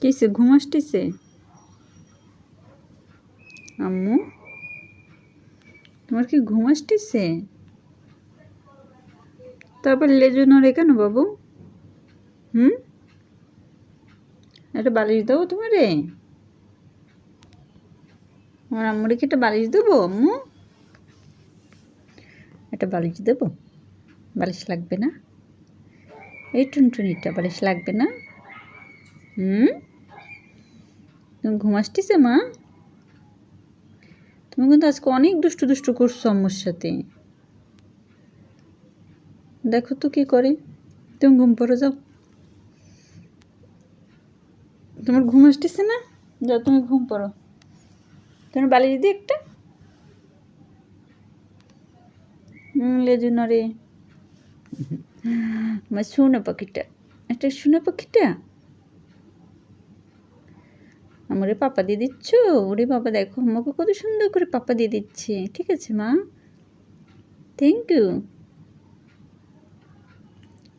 কিসে ঘুম আসতেছে? আম্মু, তোমার কি ঘুম আসতেছে? তারপর লেজু নড়ে কেন বাবু? একটা বালিশ দেবো তোমারে? আমার আম্মুরে কি একটা বালিশ দেবো আম্মু? একটা বালিশ দেবো? বালিশ লাগবে না? এই টুনটুনিটা বালিশ লাগবে না? তুমি ঘুম আসতেছে মা? তুমি কিন্তু আজকে অনেক দুষ্টু দুষ্টু করছো আম্মুর সাথে। দেখো তো কি করে। তুমি ঘুম পড়ে যাও। তোমার ঘুম আসতেছে না? যাও তুমি ঘুম পড়ো। তোমার বালিশ দিই একটা। লেজু নড়ে। আমার সোনা পাখিটা, একটা সোনা পাখিটা আমারে পাপা দিয়ে দিচ্ছ? ওরে বাবা, দেখো আমাকে কত সুন্দর করে পাপা দিয়ে দিচ্ছে। ঠিক আছে মা, থ্যাংক ইউ।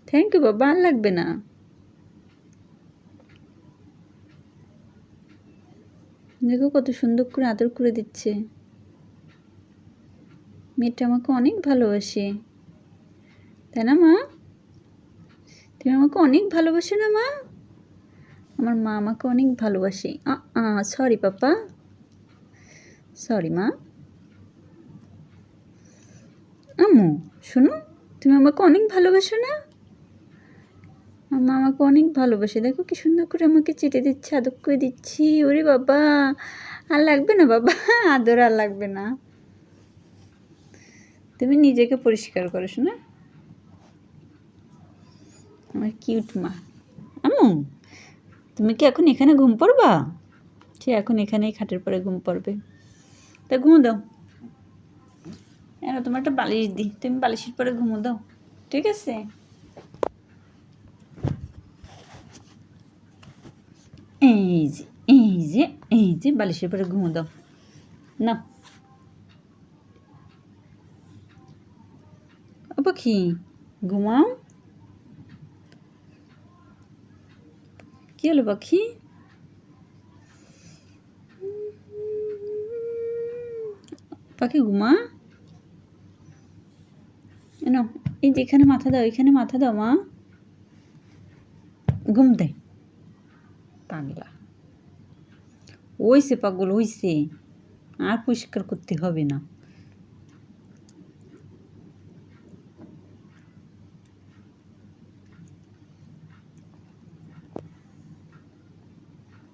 থ্যাংক ইউ বাবা, আর লাগবে না। দেখো কত সুন্দর করে আদর করে দিচ্ছে। মেয়েটা আমাকে অনেক ভালোবাসে, তাই না মা? তুমি আমাকে অনেক ভালোবাসো না মা? আমার মা আমাকে অনেক ভালোবাসে। সরি পাপা, সরি মা। আম্মু শোনো, তুমি আমাকে অনেক ভালোবাসো না? মা আমাকে অনেক ভালোবাসে। দেখো কি সুন্দর করে আমাকে চেটে দিচ্ছে, আদর করে দিচ্ছি। ওরে বাবা, আর লাগবে না বাবা, আদর আর লাগবে না। তুমি নিজেকে পরিষ্কার করো শোনা, আমার কিউট মা। আম্মু, তুমি কি এখন এখানে ঘুম পড়বা? সে এখন এখানেই খাটের পরে ঘুম পড়বে। তা ঘুমো দাও। তোমার একটা বালিশ দিই, তুমি বালিশের পরে ঘুমো দাও। ঠিক আছে? এই যে এই যে এই যে বালিশের পরে ঘুমো দাও না। ও পাখি, ঘুমাও। কি হলো পাখি? পাখি ঘুমা। এনো, এই যে এখানে মাথা দাও, এখানে মাথা দাও মা। ঘুম দে পাগলা। ওইসে পাগল হইছে, আর পরিষ্কার করতে হবে না।